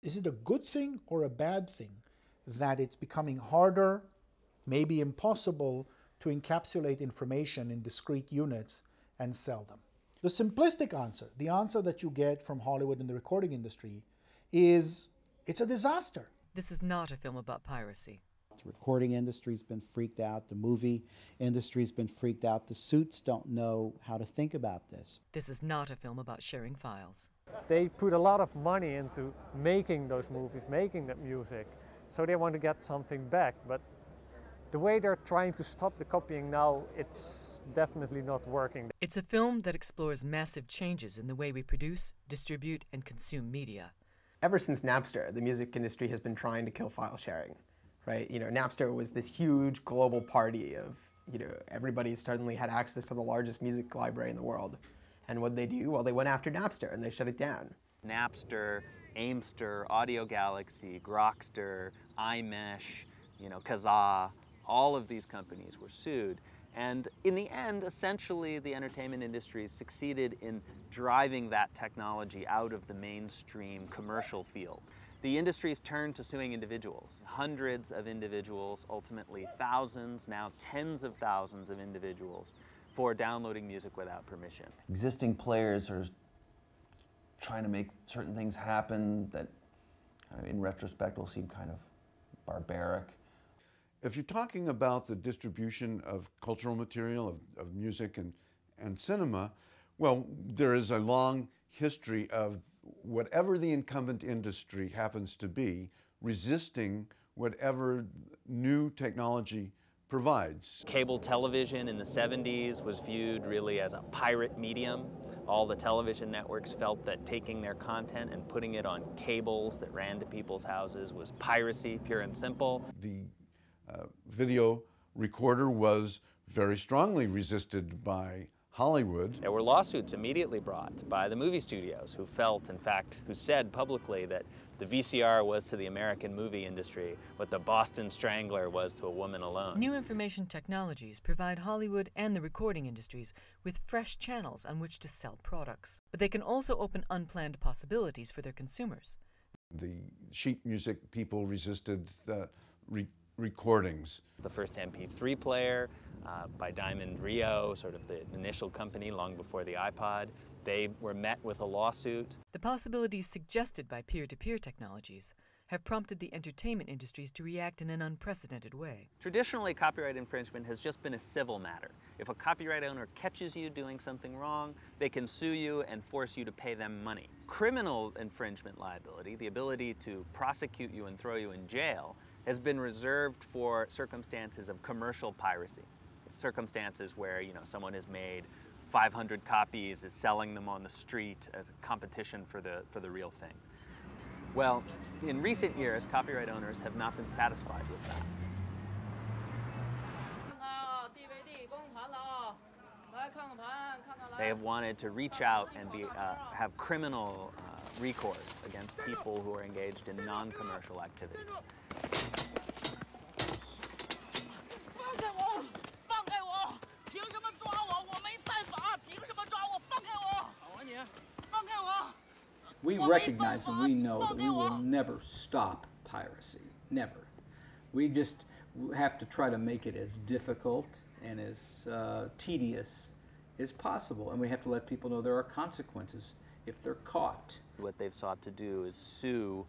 Is it a good thing or a bad thing that it's becoming harder, maybe impossible, to encapsulate information in discrete units and sell them? The simplistic answer, the answer that you get from Hollywood and the recording industry, is it's a disaster. This is not a film about piracy. The recording industry's been freaked out. The movie industry's been freaked out. The suits don't know how to think about this. This is not a film about sharing files. They put a lot of money into making those movies, making that music, so they want to get something back. But the way they're trying to stop the copying now, it's definitely not working. It's a film that explores massive changes in the way we produce, distribute, and consume media. Ever since Napster, the music industry has been trying to kill file sharing. Right? You know, Napster was this huge global party of, everybody suddenly had access to the largest music library in the world. And what did they do? Well, they went after Napster and they shut it down. Napster, Aimster, Audio Galaxy, Grokster, iMesh, Kazaa, all of these companies were sued. And in the end, essentially, the entertainment industry succeeded in driving that technology out of the mainstream commercial field. The industry's turned to suing individuals, hundreds of individuals, ultimately thousands, now tens of thousands of individuals, for downloading music without permission. Existing players are trying to make certain things happen that, in retrospect, will seem kind of barbaric. If you're talking about the distribution of cultural material, of music and cinema, well, there is a long history of whatever the incumbent industry happens to be, resisting whatever new technology provides. Cable television in the 70s was viewed really as a pirate medium. All the television networks felt that taking their content and putting it on cables that ran to people's houses was piracy, pure and simple. The video recorder was very strongly resisted by Hollywood. There were lawsuits immediately brought by the movie studios who felt, in fact, who said publicly that the VCR was to the American movie industry what the Boston Strangler was to a woman alone. New information technologies provide Hollywood and the recording industries with fresh channels on which to sell products. But they can also open unplanned possibilities for their consumers. The sheet music people resisted the recordings. The first MP3 player by Diamond Rio, sort of the initial company long before the iPod, they were met with a lawsuit. The possibilities suggested by peer-to-peer technologies have prompted the entertainment industries to react in an unprecedented way. Traditionally, copyright infringement has just been a civil matter. If a copyright owner catches you doing something wrong, they can sue you and force you to pay them money. Criminal infringement liability, the ability to prosecute you and throw you in jail, has been reserved for circumstances of commercial piracy. It's circumstances where, someone has made 500 copies, is selling them on the street as a competition for the real thing. Well, in recent years, copyright owners have not been satisfied with that. They have wanted to reach out and have criminal recourse against people who are engaged in non-commercial activity. We recognize and we know that we will never stop piracy, never. We just have to try to make it as difficult and as tedious as possible, and we have to let people know there are consequences if they're caught. What they've sought to do is sue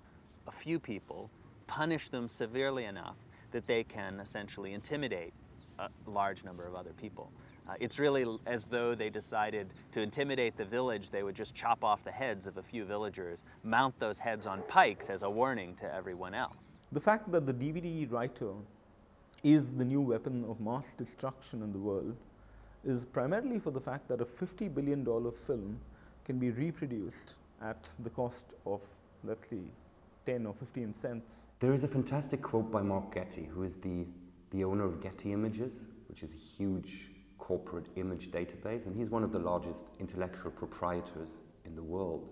a few people punish them severely enough that they can essentially intimidate a large number of other people. It's really as though they decided to intimidate the village, they would just chop off the heads of a few villagers, mount those heads on pikes as a warning to everyone else. The fact that the DVD writer is the new weapon of mass destruction in the world is primarily for the fact that a $50 billion film can be reproduced at the cost of, let's say, 10 or 15 cents. There is a fantastic quote by Mark Getty, who is the owner of Getty Images, which is a huge corporate image database, and he's one of the largest intellectual proprietors in the world.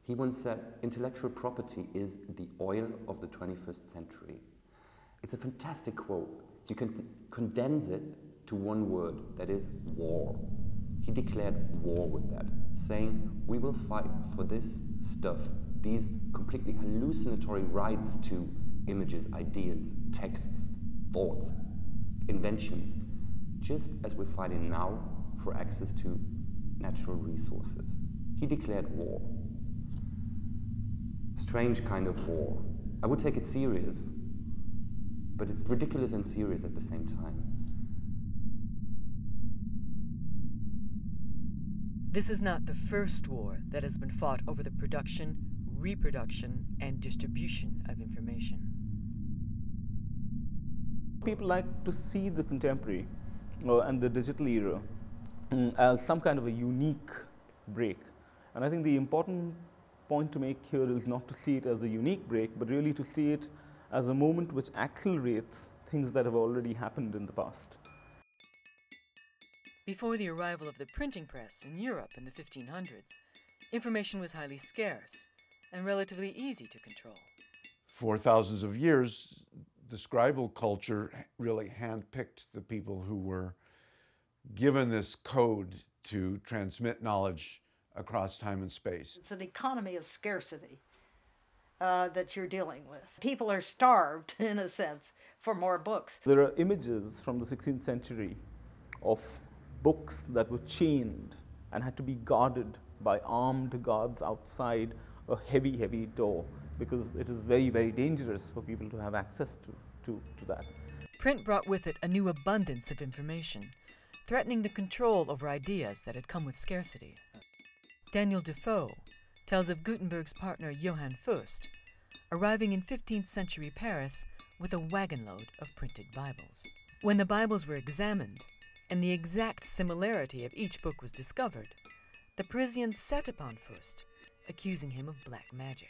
He once said, intellectual property is the oil of the 21st century. It's a fantastic quote. You can condense it to one word, that is war. He declared war with that, saying, we will fight for this stuff, these completely hallucinatory rights to images, ideas, texts, thoughts, inventions, just as we're fighting now for access to natural resources. He declared war. Strange kind of war. I would take it serious, but it's ridiculous and serious at the same time. This is not the first war that has been fought over the production, reproduction, and distribution of information. People like to see the contemporary and the digital era as some kind of a unique break. And I think the important point to make here is not to see it as a unique break, but really to see it as a moment which accelerates things that have already happened in the past. Before the arrival of the printing press in Europe in the 1500s, information was highly scarce and relatively easy to control. For thousands of years, the scribal culture really handpicked the people who were given this code to transmit knowledge across time and space. It's an economy of scarcity that you're dealing with. People are starved, in a sense, for more books. There are images from the 16th century of books that were chained and had to be guarded by armed guards outside a heavy, heavy door, because it is very, very dangerous for people to have access to that. Print brought with it a new abundance of information, threatening the control over ideas that had come with scarcity. Daniel Defoe tells of Gutenberg's partner Johann Fust arriving in 15th century Paris with a wagon load of printed Bibles. When the Bibles were examined and the exact similarity of each book was discovered, the Parisians set upon Fust, accusing him of black magic.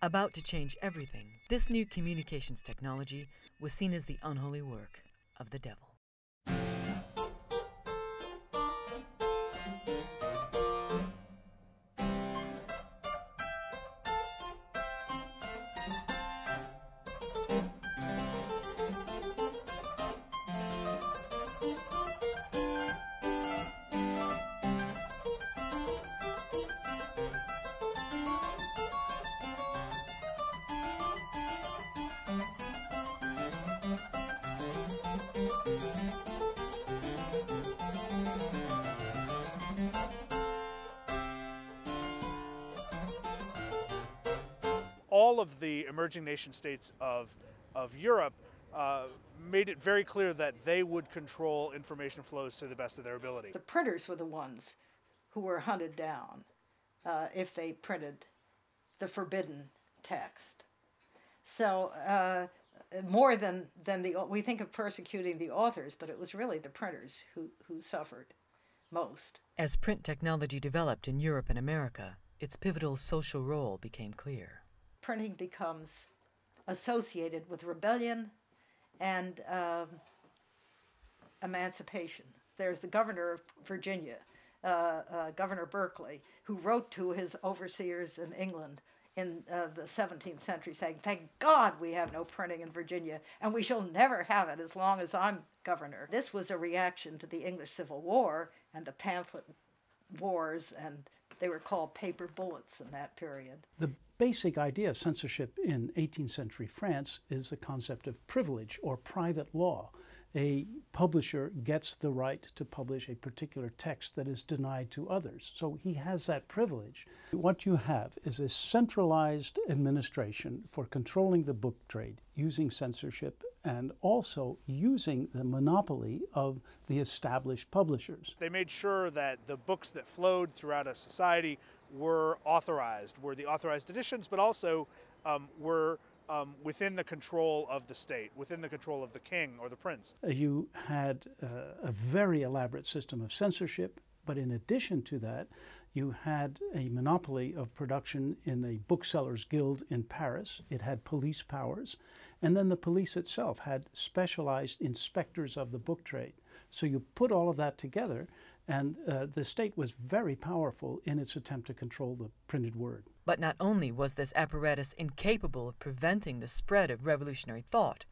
About to change everything, this new communications technology was seen as the unholy work of the devil. All of the emerging nation states of Europe made it very clear that they would control information flows to the best of their ability. The printers were the ones who were hunted down if they printed the forbidden text. So more than we think of persecuting the authors, but it was really the printers who suffered most. As print technology developed in Europe and America, its pivotal social role became clear. Printing becomes associated with rebellion and emancipation. There's the governor of Virginia, Governor Berkeley, who wrote to his overseers in England in the 17th century saying, "Thank God we have no printing in Virginia, and we shall never have it as long as I'm governor." This was a reaction to the English Civil War and the pamphlet wars, and they were called paper bullets in that period. The basic idea of censorship in 18th century France is the concept of privilege or private law. a publisher gets the right to publish a particular text that is denied to others. So he has that privilege. What you have is a centralized administration for controlling the book trade, using censorship, and also using the monopoly of the established publishers. They made sure that the books that flowed throughout a society were the authorized editions, but also were within the control of the state, within the control of the king or the prince. You had a very elaborate system of censorship, but in addition to that, you had a monopoly of production in a booksellers' guild in Paris. It had police powers, and then the police itself had specialized inspectors of the book trade. So you put all of that together, and the state was very powerful in its attempt to control the printed word. But not only was this apparatus incapable of preventing the spread of revolutionary thought,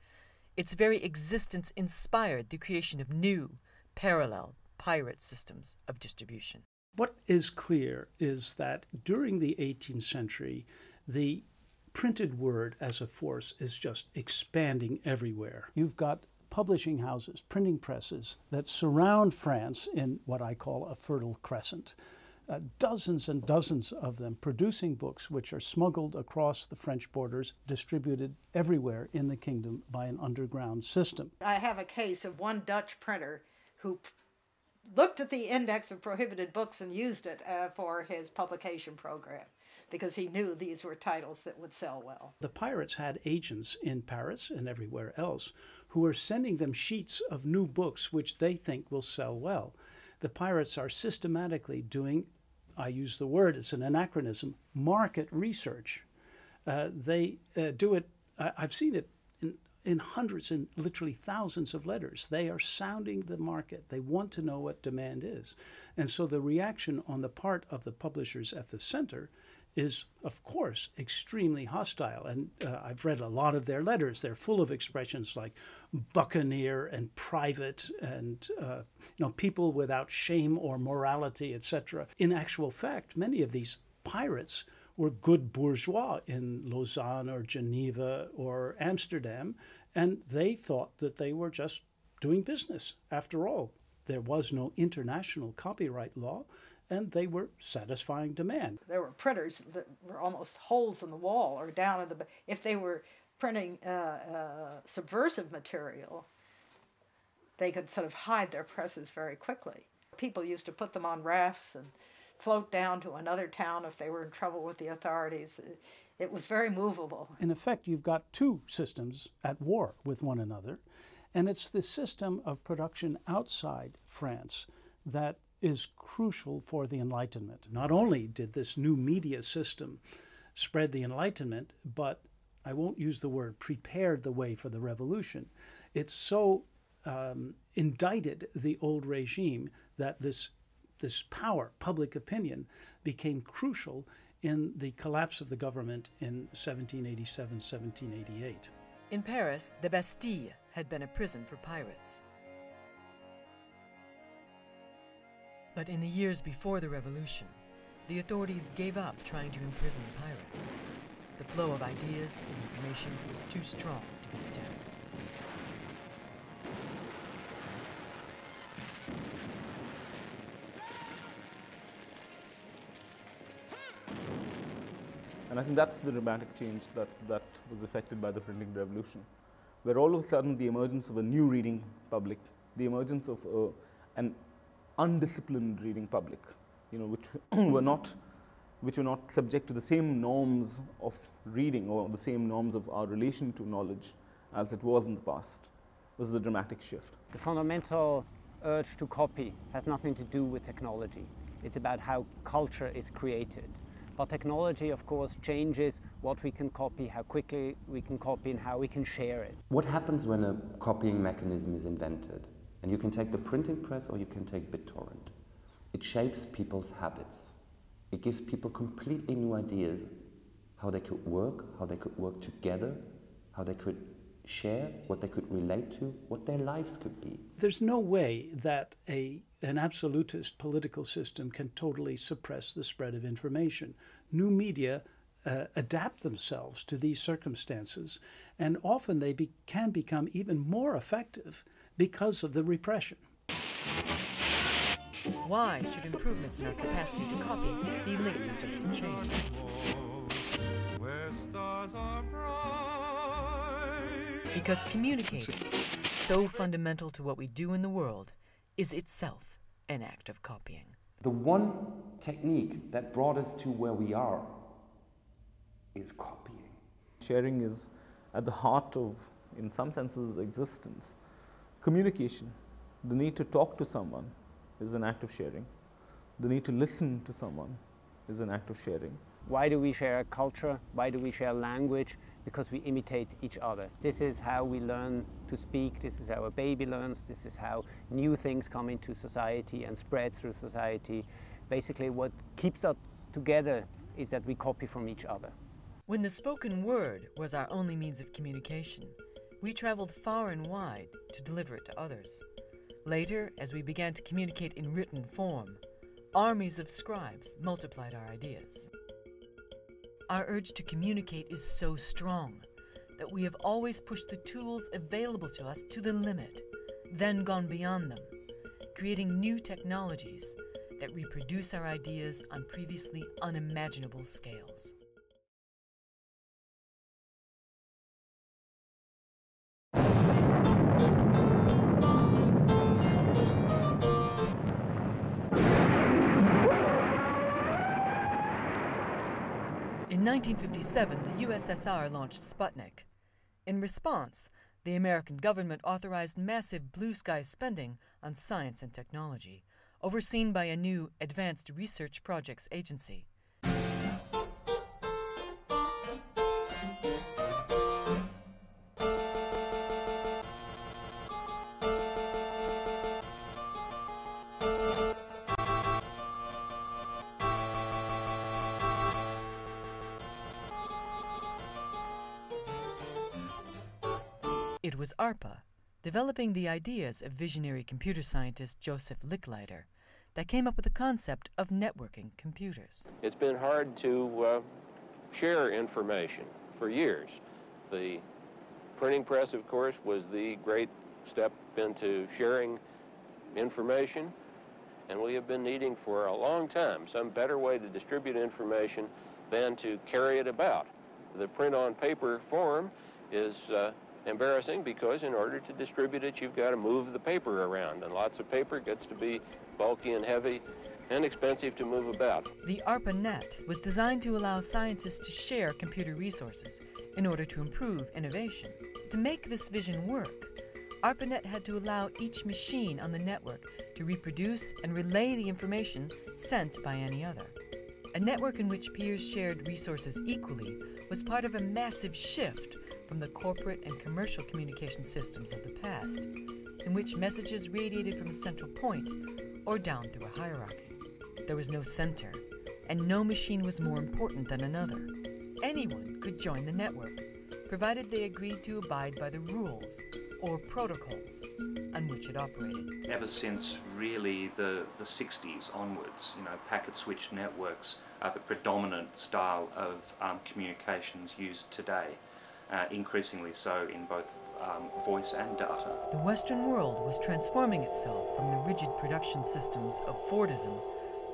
its very existence inspired the creation of new, parallel, pirate systems of distribution. What is clear is that during the 18th century, the printed word as a force is just expanding everywhere. You've got publishing houses, printing presses that surround France in what I call a fertile crescent. Dozens and dozens of them producing books which are smuggled across the French borders, distributed everywhere in the kingdom by an underground system. I have a case of one Dutch printer who looked at the index of prohibited books and used it for his publication program, because he knew these were titles that would sell well. The pirates had agents in Paris and everywhere else who are sending them sheets of new books which they think will sell well. The pirates are systematically doing, I use the word, it's an anachronism, market research. They do it, I've seen it in hundreds and literally thousands of letters. They are sounding the market. They want to know what demand is. And so the reaction on the part of the publishers at the center is, of course, extremely hostile. And I've read a lot of their letters. They're full of expressions like buccaneer and private and people without shame or morality, etc. In actual fact, many of these pirates were good bourgeois in Lausanne or Geneva or Amsterdam, and they thought that they were just doing business. After all, there was no international copyright law, and they were satisfying demand. There were printers that were almost holes in the wall or down in the... If they were printing subversive material, they could sort of hide their presses very quickly. People used to put them on rafts and float down to another town if they were in trouble with the authorities. It was very movable. In effect, you've got two systems at war with one another, and it's the system of production outside France that is crucial for the Enlightenment. Not only did this new media system spread the Enlightenment, but I won't use the word prepared the way for the revolution. It so indicted the old regime that this power, public opinion, became crucial in the collapse of the government in 1787, 1788. In Paris, the Bastille had been a prison for pirates. But in the years before the revolution, the authorities gave up trying to imprison pirates. The flow of ideas and information was too strong to be stemmed. And I think that's the dramatic change that was affected by the printing revolution, where all of a sudden the emergence of a new reading public, the emergence of an undisciplined reading public, which were not subject to the same norms of reading or the same norms of our relation to knowledge as it was in the past, was the dramatic shift. The fundamental urge to copy has nothing to do with technology. It's about how culture is created. But technology, of course, changes what we can copy, how quickly we can copy, and how we can share it. What happens when a copying mechanism is invented? And you can take the printing press or you can take BitTorrent. It shapes people's habits. It gives people completely new ideas how they could work together, how they could share, what they could relate to, what their lives could be. There's no way that an absolutist political system can totally suppress the spread of information. New media adapt themselves to these circumstances, and often they can become even more effective because of the repression. Why should improvements in our capacity to copy be linked to social change? Because communicating, so fundamental to what we do in the world, is itself an act of copying. The one technique that brought us to where we are is copying. Sharing is at the heart of, in some senses, existence. Communication, the need to talk to someone, is an act of sharing. The need to listen to someone is an act of sharing. Why do we share culture? Why do we share language? Because we imitate each other. This is how we learn to speak. This is how a baby learns. This is how new things come into society and spread through society. Basically, what keeps us together is that we copy from each other. When the spoken word was our only means of communication, we traveled far and wide to deliver it to others. Later, as we began to communicate in written form, armies of scribes multiplied our ideas. Our urge to communicate is so strong that we have always pushed the tools available to us to the limit, then gone beyond them, creating new technologies that reproduce our ideas on previously unimaginable scales. In 1957, the USSR launched Sputnik. In response, the American government authorized massive blue sky spending on science and technology, overseen by a new Advanced Research Projects Agency. It was ARPA, developing the ideas of visionary computer scientist Joseph Licklider, that came up with the concept of networking computers. It's been hard to share information for years. The printing press, of course, was the great step into sharing information, and we have been needing for a long time some better way to distribute information than to carry it about. The print on paper form is embarrassing because in order to distribute it, you've got to move the paper around, and lots of paper gets to be bulky and heavy and expensive to move about. The ARPANET was designed to allow scientists to share computer resources in order to improve innovation. To make this vision work, ARPANET had to allow each machine on the network to reproduce and relay the information sent by any other. A network in which peers shared resources equally was part of a massive shift from the corporate and commercial communication systems of the past, in which messages radiated from a central point or down through a hierarchy. There was no center, and no machine was more important than another. Anyone could join the network, provided they agreed to abide by the rules or protocols on which it operated. Ever since really the 60s onwards, packet switched networks are the predominant style of communications used today. Increasingly so in both voice and data. The Western world was transforming itself from the rigid production systems of Fordism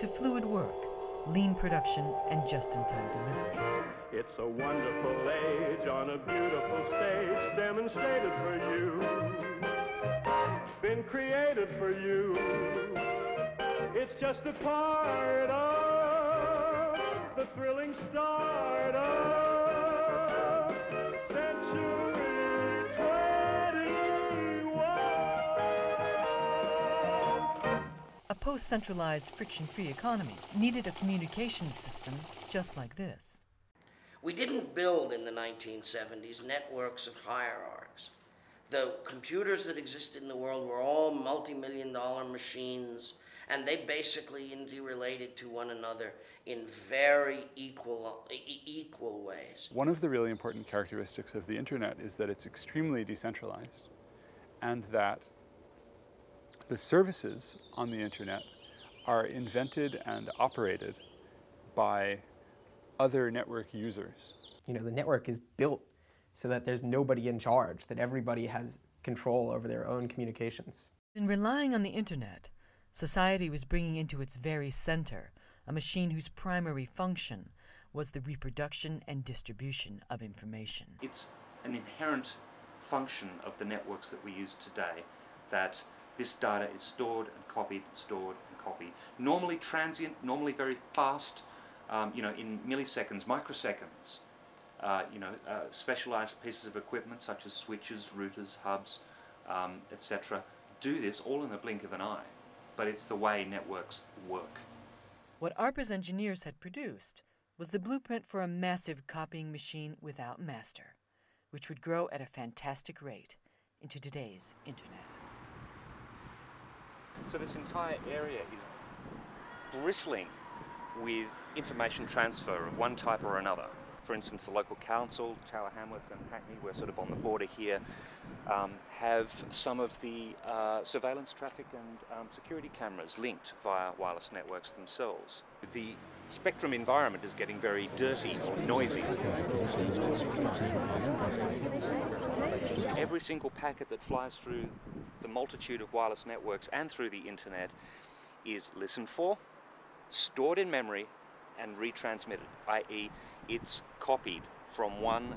to fluid work, lean production, and just-in-time delivery. It's a wonderful age on a beautiful stage demonstrated for you, been created for you. It's just a part of the thrilling start of a post-centralized, friction-free economy needed a communications system just like this. We didn't build in the 1970s networks of hierarchs. The computers that existed in the world were all multi-million-dollar machines, and they basically interrelated to one another in very equal ways. One of the really important characteristics of the internet is that it's extremely decentralized, and that the services on the internet are invented and operated by other network users. The network is built so that there's nobody in charge, that everybody has control over their own communications. In relying on the internet, society was bringing into its very center a machine whose primary function was the reproduction and distribution of information. It's an inherent function of the networks that we use today that this data is stored and copied, stored and copied. Normally transient, normally very fast, in milliseconds, microseconds. Specialized pieces of equipment such as switches, routers, hubs, etc. do this all in the blink of an eye. But it's the way networks work. What ARPA's engineers had produced was the blueprint for a massive copying machine without master, which would grow at a fantastic rate into today's internet. So this entire area is bristling with information transfer of one type or another. For instance, the local council, Tower Hamlets and Hackney, we're sort of on the border here, have some of the surveillance traffic and security cameras linked via wireless networks themselves. The spectrum environment is getting very dirty or noisy. Every single packet that flies through the multitude of wireless networks and through the internet is listened for, stored in memory, and retransmitted, i.e. it's copied from one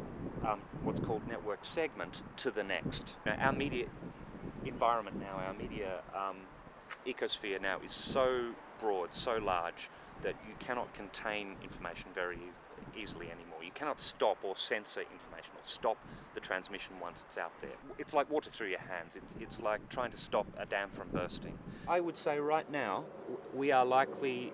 what's called network segment to the next. Now, our media environment now, our media ecosphere now is so broad, so large, that you cannot contain information very easily anymore. You cannot stop or censor information or stop the transmission once it's out there. It's like water through your hands. It's like trying to stop a dam from bursting. I would say right now we are likely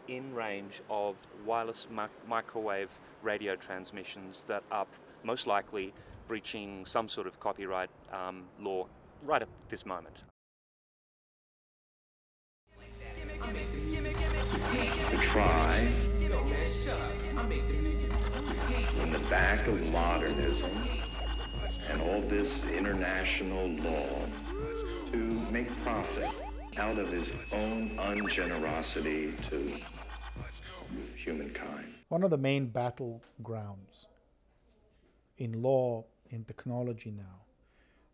in range of wireless microwave radio transmissions that are most likely breaching some sort of copyright law right at this moment. Try in the back of modernism and all this international law to make profit out of his own ungenerosity to humankind. One of the main battlegrounds in law, in technology now,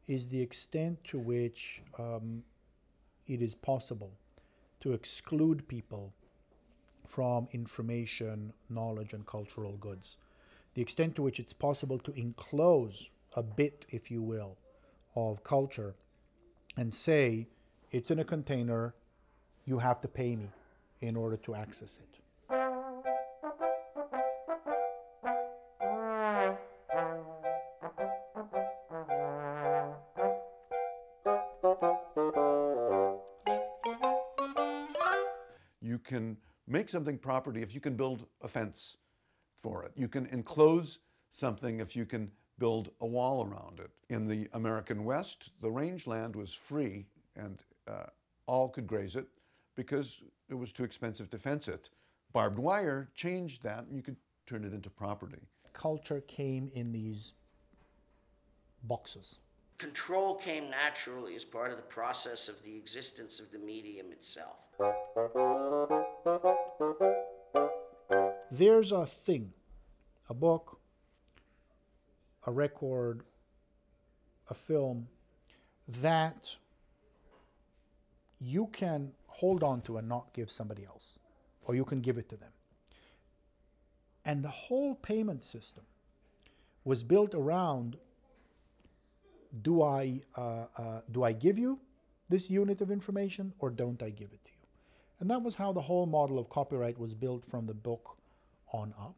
is the extent to which it is possible to exclude people from information, knowledge, and cultural goods. The extent to which it's possible to enclose a bit, if you will, of culture and say, it's in a container, you have to pay me in order to access it. You can make something property if you can build a fence for it. You can enclose something if you can build a wall around it. In the American West, the rangeland was free and all could graze it because it was too expensive to fence it. Barbed wire changed that and you could turn it into property. Culture came in these boxes. Control came naturally as part of the process of the existence of the medium itself. There's a thing, a book, a record, a film, that you can hold on to and not give somebody else, or you can give it to them. And the whole payment system was built around, do I give you this unit of information or don't I give it to you? And that was how the whole model of copyright was built from the book on up.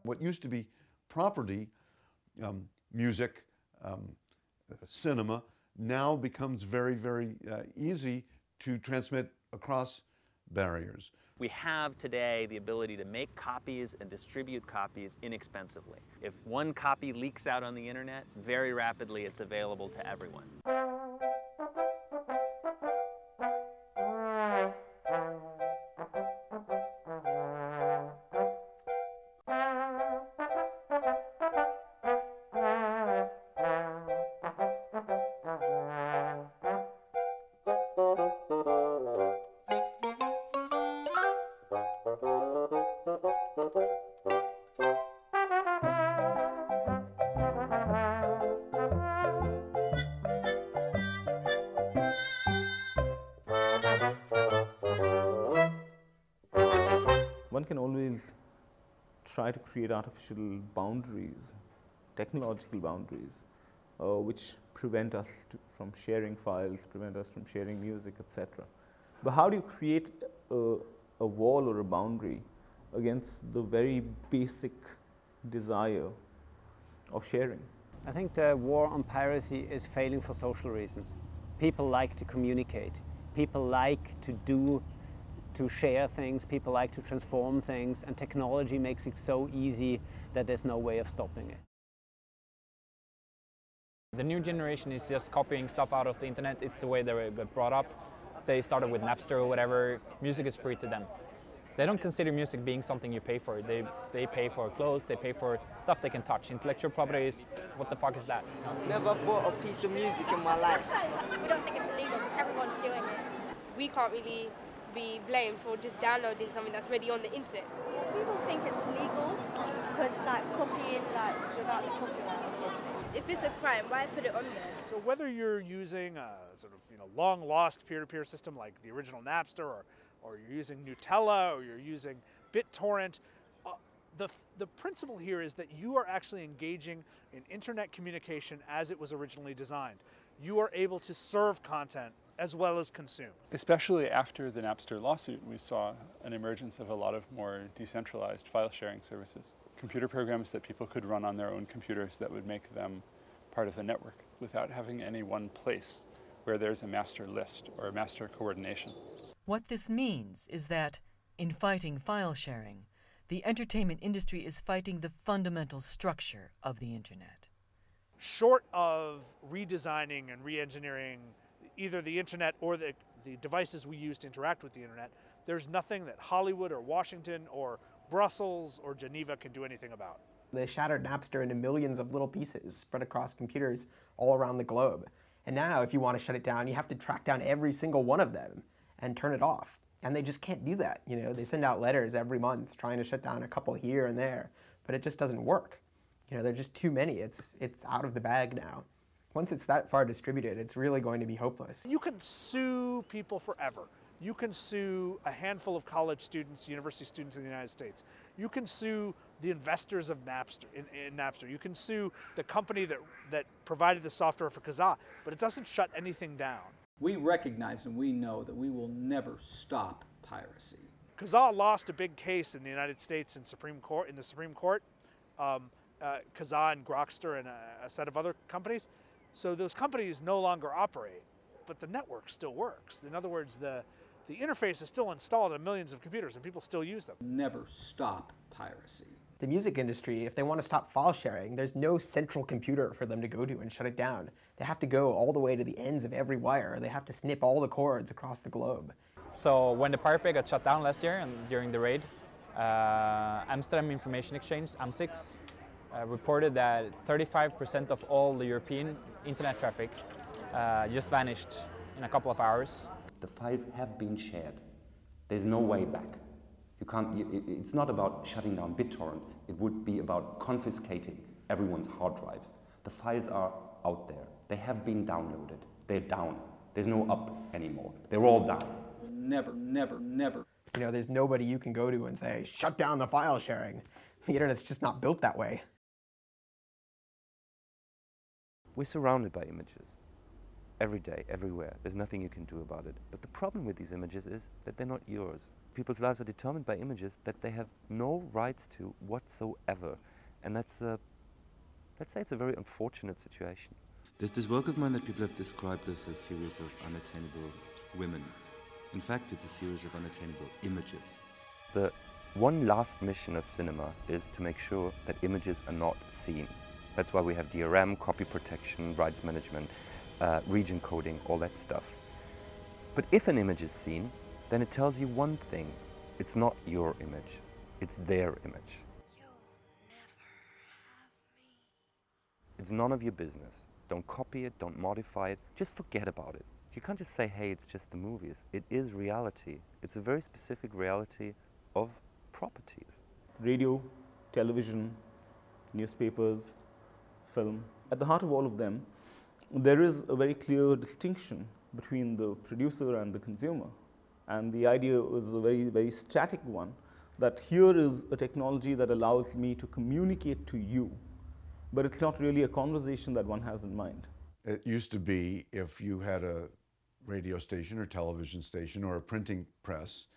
What used to be property, music, cinema, now becomes very, very easy to transmit across barriers. We have today the ability to make copies and distribute copies inexpensively. If one copy leaks out on the internet, very rapidly it's available to everyone. One can always try to create artificial boundaries, technological boundaries, which prevent us from sharing files, prevent us from sharing music, etc. But how do you create a wall or a boundary against the very basic desire of sharing? I think the war on piracy is failing for social reasons. People like to communicate. People like to share things. People like to transform things, and technology makes it so easy that there's no way of stopping it. The new generation is just copying stuff out of the internet. It's the way they were brought up. They started with Napster or whatever. Music is free to them. They don't consider music being something you pay for. They pay for clothes, they pay for stuff they can touch. Intellectual property is, what the fuck is that? Never bought a piece of music in my life. We don't think it's illegal because everyone's doing it. We can't really be blamed for just downloading something that's already on the internet. People think it's legal because it's like copying like without the copyright or something. If it's a crime, why put it on there? So whether you're using a sort of long lost peer-to-peer system like the original Napster, or you're using Nutella, or you're using BitTorrent, the principle here is that you are actually engaging in internet communication as it was originally designed. You are able to serve content as well as consume. Especially after the Napster lawsuit, we saw an emergence of a lot of more decentralized file sharing services. Computer programs that people could run on their own computers that would make them part of the network without having any one place where there's a master list or a master coordination. What this means is that, in fighting file sharing, the entertainment industry is fighting the fundamental structure of the internet. Short of redesigning and re-engineering either the internet or the devices we use to interact with the internet, there's nothing that Hollywood or Washington or Brussels or Geneva can do anything about. They shattered Napster into millions of little pieces spread across computers all around the globe. And now if you want to shut it down, you have to track down every single one of them and turn it off. And they just can't do that. They send out letters every month trying to shut down a couple here and there, but it just doesn't work. There are just too many. It's out of the bag now. Once it's that far distributed, it's really going to be hopeless. You can sue people forever. You can sue a handful of college students, university students in the United States. You can sue the investors of Napster, in Napster. You can sue the company that provided the software for Kazaa, but it doesn't shut anything down. We recognize and we know that we will never stop piracy. Kazaa lost a big case in the United States in the Supreme Court. Kazaa and Grokster and a set of other companies. So those companies no longer operate, but the network still works. In other words, the interface is still installed on millions of computers and people still use them. Never stop piracy. The music industry, if they want to stop file sharing, there's no central computer for them to go to and shut it down. They have to go all the way to the ends of every wire. They have to snip all the cords across the globe. So when the Pirate Bay got shut down last year and during the raid, Amsterdam Information Exchange, AMSIX, reported that 35% of all the European internet traffic just vanished in a couple of hours. The files have been shared. There's no way back. You can't. It's not about shutting down BitTorrent. It would be about confiscating everyone's hard drives. The files are out there. They have been downloaded. They're down. There's no up anymore. They're all down. Never, never, never. There's nobody you can go to and say, shut down the file sharing. The internet's just not built that way. We're surrounded by images. Every day, everywhere. There's nothing you can do about it. But the problem with these images is that they're not yours. People's lives are determined by images that they have no rights to whatsoever. And let's say it's a very unfortunate situation. There's this work of mine that people have described as a series of unattainable women. In fact, it's a series of unattainable images. The one last mission of cinema is to make sure that images are not seen. That's why we have DRM, copy protection, rights management, region coding, all that stuff. But if an image is seen, then it tells you one thing. It's not your image, it's their image. It's none of your business. Don't copy it, don't modify it, just forget about it. You can't just say, hey, it's just the movies. It is reality. It's a very specific reality of properties. Radio, television, newspapers, film. At the heart of all of them, there is a very clear distinction between the producer and the consumer. And the idea is a very, very static one, that here is a technology that allows me to communicate to you, but it's not really a conversation that one has in mind. It used to be if you had a radio station or television station or a printing press,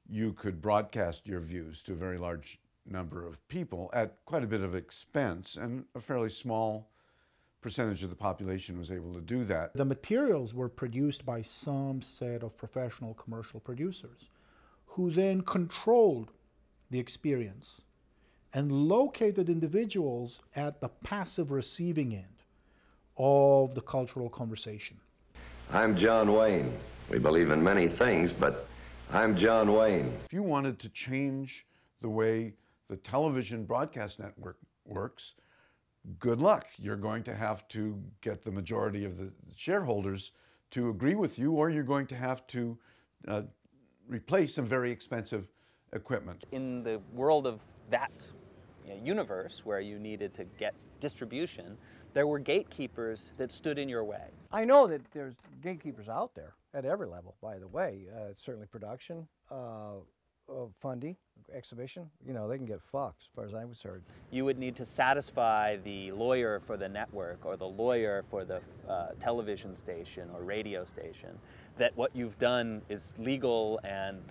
you could broadcast your views to a very large number of people at quite a bit of expense, and a fairly small percentage of the population was able to do that. The materials were produced by some set of professional commercial producers who then controlled the experience and located individuals at the passive receiving end of the cultural conversation. I'm John Wayne. We believe in many things, but I'm John Wayne. If you wanted to change the way the television broadcast network works, good luck. You're going to have to get the majority of the shareholders to agree with you, or you're going to have to replace some very expensive equipment. In the world of that universe where you needed to get distribution, there were gatekeepers that stood in your way. I know that there's gatekeepers out there at every level, by the way. Certainly production, funding, exhibition, they can get fucked as far as I'm concerned. You would need to satisfy the lawyer for the network or the lawyer for the television station or radio station that what you've done is legal and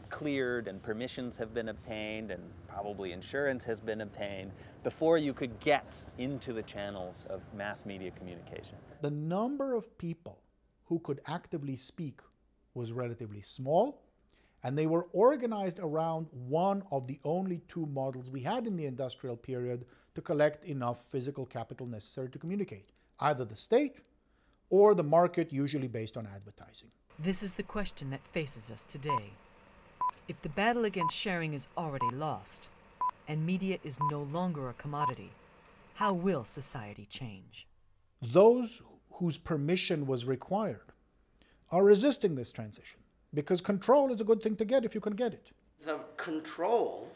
cleared and permissions have been obtained and probably insurance has been obtained before you could get into the channels of mass media communication. The number of people who could actively speak was relatively small, and they were organized around one of the only two models we had in the industrial period to collect enough physical capital necessary to communicate, either the state or the market, usually based on advertising. This is the question that faces us today. If the battle against sharing is already lost, and media is no longer a commodity, how will society change? Those whose permission was required are resisting this transition, because control is a good thing to get if you can get it. The control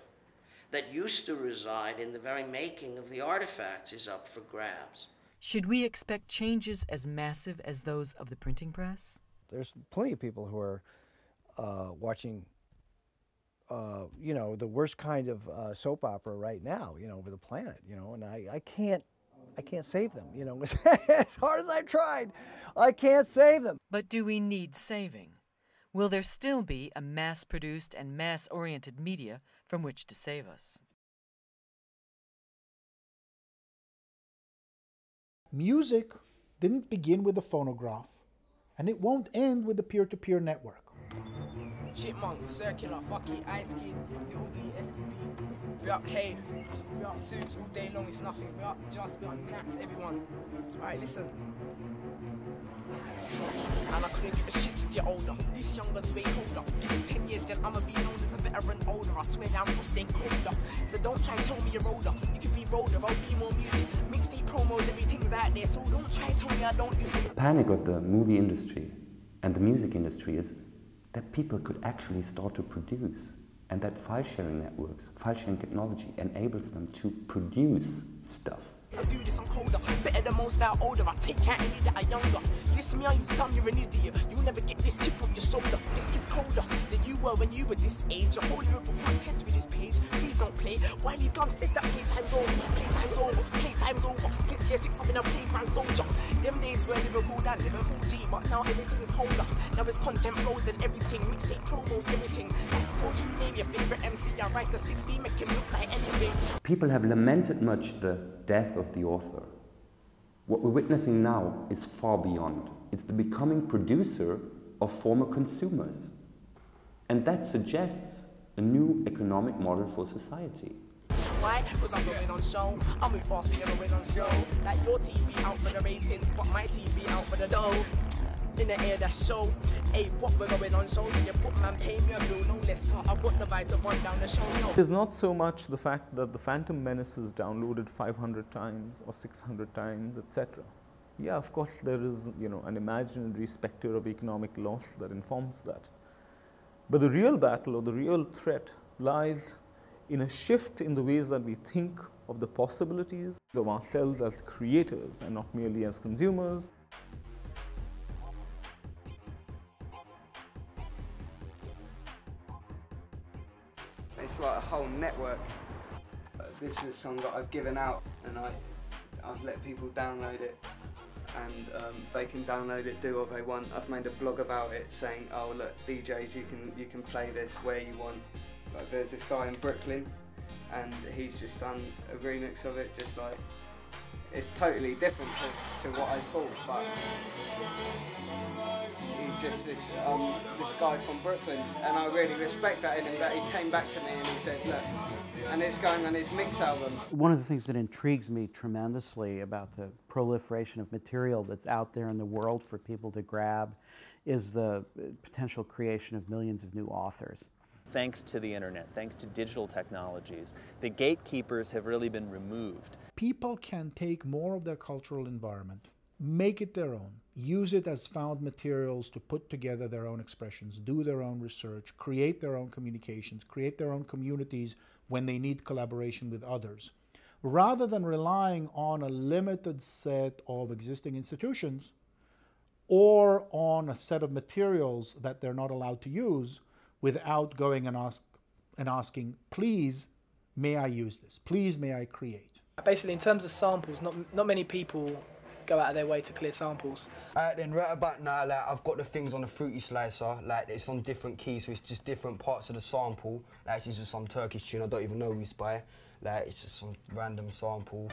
that used to reside in the very making of the artifacts is up for grabs. Should we expect changes as massive as those of the printing press? There's plenty of people who are watching the worst kind of soap opera right now, over the planet, and I can't save them, as hard as I've tried, I can't save them. But do we need saving? Will there still be a mass-produced and mass-oriented media from which to save us? Music didn't begin with the phonograph, and it won't end with the peer-to-peer network. Chipmunk, circular, fuck it, ice kid, little D, SQB. We up K, we up suits all day long, it's nothing. We up just, we up cats, everyone. Alright, listen. And I couldn't give a shit if you're older. This younger's way older. Give it 10 years, then I'ma be known as a veteran older. I swear down, I'm staying colder. So don't try and tell me you're older. You could be older, I'll be more music. Mixtape promos, everything's out there. So don't try and tell me I don't do this. The panic of the movie industry and the music industry is that people could actually start to produce, and that file-sharing networks, file-sharing technology enables them to produce stuff. I do this, I'm colder, better than most that are older. I take out any that are younger. Listen me, are you dumb? You're an idiot. You'll never get this chip on your shoulder. This kid's colder than you were when you were this age. A whole Europe will test with this page. Please don't play. Wiley Gunn said that playtime's over. Playtime's over. Playtime's over. Since year 6 I've been a playground soldier. Them days were Liverpool and Liverpool G, but now everything is colder. Now it's content flows and everything. Mixtape promos, everything. Don't you name your favorite MC? I write the 60, make him look like anything. People have lamented much the death of the author. What we're witnessing now is far beyond. It's the becoming producer of former consumers. And that suggests a new economic model for society. Why? Because I'm going on show. I move fast, we never win on show. Like your TV out for the ratings, but my TV out for the dough. In the air, that's show. Hey, what we're going on show? So you put man, pay me a bill, no less. I've got the right to run down the show. No. It is not so much the fact that the Phantom Menace is downloaded 500 times or 600 times, etc. Yeah, of course, there is, an imaginary specter of economic loss that informs that. But the real battle or the real threat lies in a shift in the ways that we think of the possibilities of ourselves as creators and not merely as consumers. It's like a whole network. This is a song that I've given out, and I've let people download it, and they can download it, do what they want. I've made a blog about it saying, oh look, DJs, you can play this where you want. Like, there's this guy in Brooklyn, and he's just done a remix of it, just like, it's totally different to what I thought, but he's just this guy from Brooklyn, and I really respect that in him, that he came back to me and he said, look, and it's going on his mix album. One of the things that intrigues me tremendously about the proliferation of material that's out there in the world for people to grab is the potential creation of millions of new authors. Thanks to the internet, thanks to digital technologies, the gatekeepers have really been removed. People can take more of their cultural environment, make it their own, use it as found materials to put together their own expressions, do their own research, create their own communications, create their own communities when they need collaboration with others, rather than relying on a limited set of existing institutions or on a set of materials that they're not allowed to use without going and asking, please, may I use this? Please, may I create? Basically, in terms of samples, not many people go out of their way to clear samples. Then right about now, like, I've got the things on the fruity slicer, like it's on different keys, so it's just different parts of the sample. Like it's just some Turkish tune I don't even know who's by. Like it's just some random sample.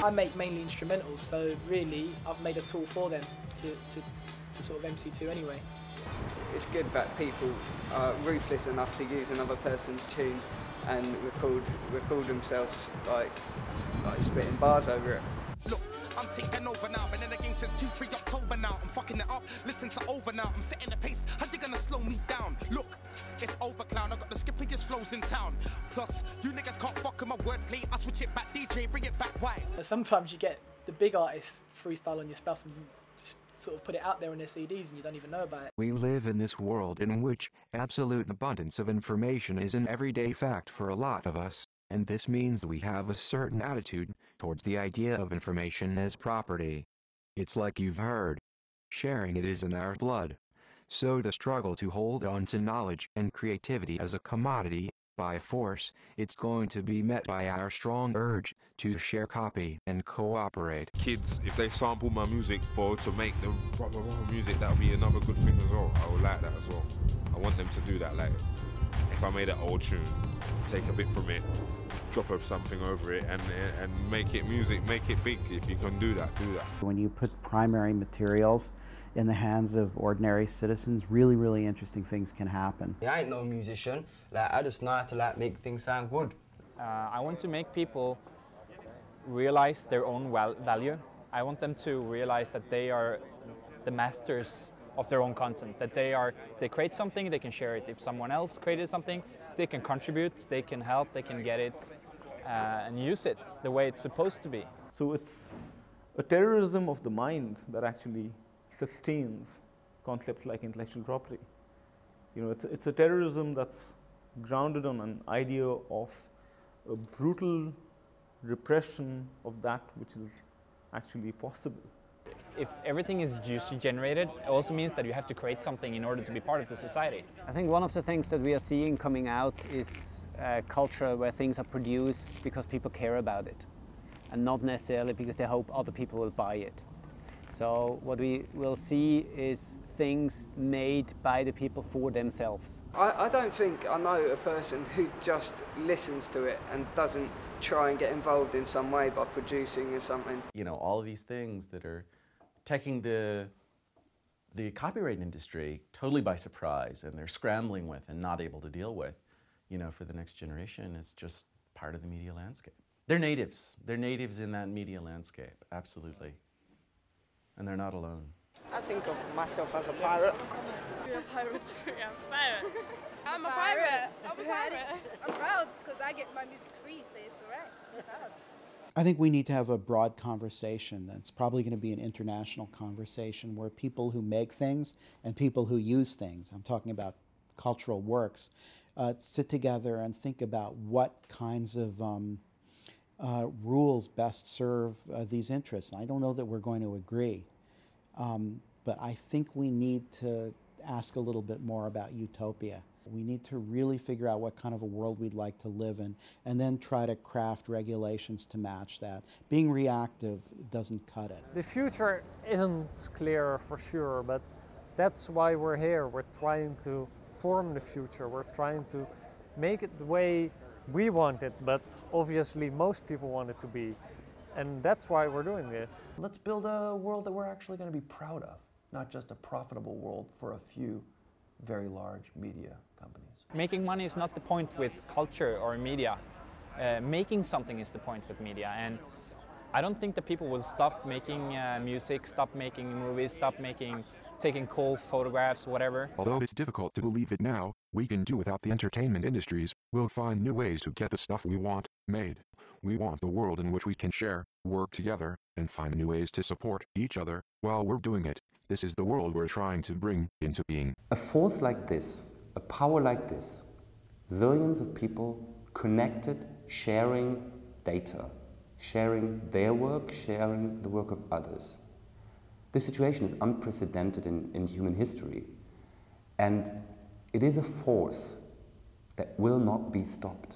I make mainly instrumentals, so really I've made a tool for them to sort of MC to anyway. It's good that people are ruthless enough to use another person's tune and record themselves like spitting bars over it. Look, I'm taking over now, been in the game since 2-3 October now. I'm fucking it up, listen to over now. I'm setting the pace, how you gonna slow me down? Look, it's over clown, I got the skippiest flows in town. Plus, you niggas can't fuck with my wordplay. I switch it back, DJ, bring it back, why? Sometimes you get the big artists freestyle on your stuff and just sort of put it out there on their CDs and you don't even know about it. We live in this world in which absolute abundance of information is an everyday fact for a lot of us. And this means that we have a certain attitude towards the idea of information as property. It's like you've heard. Sharing it is in our blood. So the struggle to hold on to knowledge and creativity as a commodity, by force, it's going to be met by our strong urge to share, copy, and cooperate. Kids, if they sample my music to make the proper music, that would be another good thing as well. I would like that as well. I want them to do that, like, if I made an old tune, take a bit from it, drop something over it and make it music, make it big. If you can do that, do that. When you put primary materials in the hands of ordinary citizens, really, really interesting things can happen. I ain't no musician, like I just know how to like make things sound good. I want to make people realize their own value. I want them to realize that they are the masters of their own content, that they create something, they can share it. If someone else created something, they can contribute, they can help, they can get it and use it the way it's supposed to be. So it's a terrorism of the mind that actually sustains concepts like intellectual property. You know, it's a terrorism that's grounded on an idea of a brutal repression of that which is actually possible. If everything is juice generated, it also means that you have to create something in order to be part of the society. I think one of the things that we are seeing coming out is a culture where things are produced because people care about it, and not necessarily because they hope other people will buy it. So what we will see is things made by the people for themselves. I don't think I know a person who just listens to it and doesn't try and get involved in some way by producing something. You know, all of these things that are taking the copyright industry totally by surprise, and they're scrambling with and not able to deal with, you know, for the next generation. It's just part of the media landscape. They're natives. They're natives in that media landscape, absolutely. And they're not alone. I think of myself as a pirate. You're a pirate. Yeah, pirate. I'm a pirate. I'm a pirate. I'm proud because I get my music free, so it's all right. I'm proud. I think we need to have a broad conversation. It's probably going to be an international conversation where people who make things and people who use things, I'm talking about cultural works, sit together and think about what kinds of rules best serve these interests. I don't know that we're going to agree, but I think we need to ask a little bit more about utopia. We need to really figure out what kind of a world we'd like to live in, and then try to craft regulations to match that. Being reactive doesn't cut it. The future isn't clear for sure, but that's why we're here. We're trying to form the future. We're trying to make it the way we want it, but obviously most people want it to be. And that's why we're doing this. Let's build a world that we're actually going to be proud of, not just a profitable world for a few very large media companies. Making money is not the point with culture or media. Making something is the point with media. And I don't think that people will stop making music, stop making movies, stop taking cool photographs, whatever. Although it's difficult to believe it now, we can do without the entertainment industries. We'll find new ways to get the stuff we want made. We want a world in which we can share, work together, and find new ways to support each other while we're doing it. This is the world we're trying to bring into being. A force like this, a power like this, zillions of people connected, sharing data, sharing their work, sharing the work of others. This situation is unprecedented in human history, and it is a force that will not be stopped.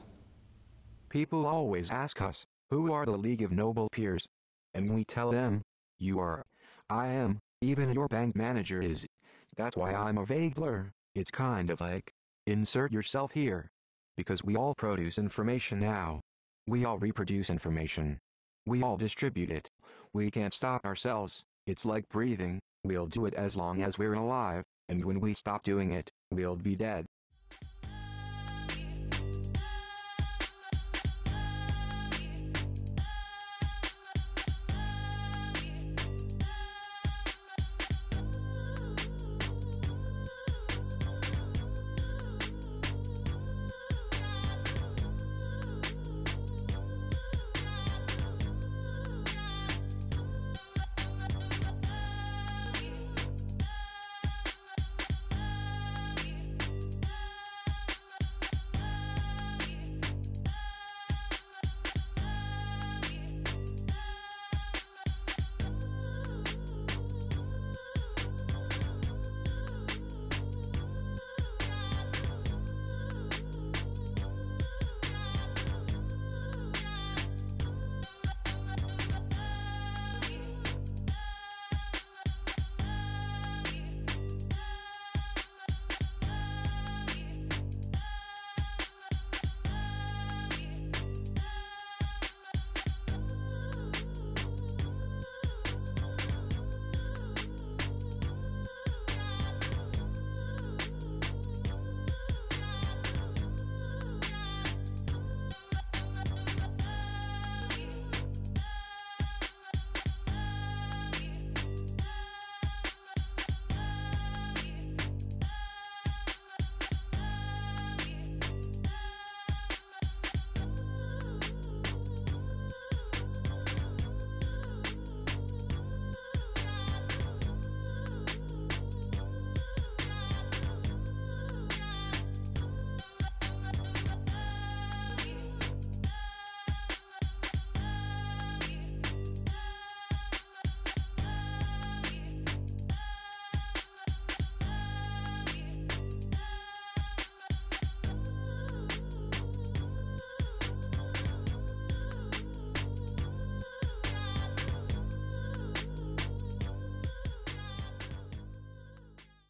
People always ask us, who are the League of Noble Peers? And we tell them, you are, I am, even your bank manager is. That's why I'm a vague blur. It's kind of like, insert yourself here. Because we all produce information now. We all reproduce information. We all distribute it. We can't stop ourselves. It's like breathing. We'll do it as long as we're alive, and when we stop doing it, we'll be dead.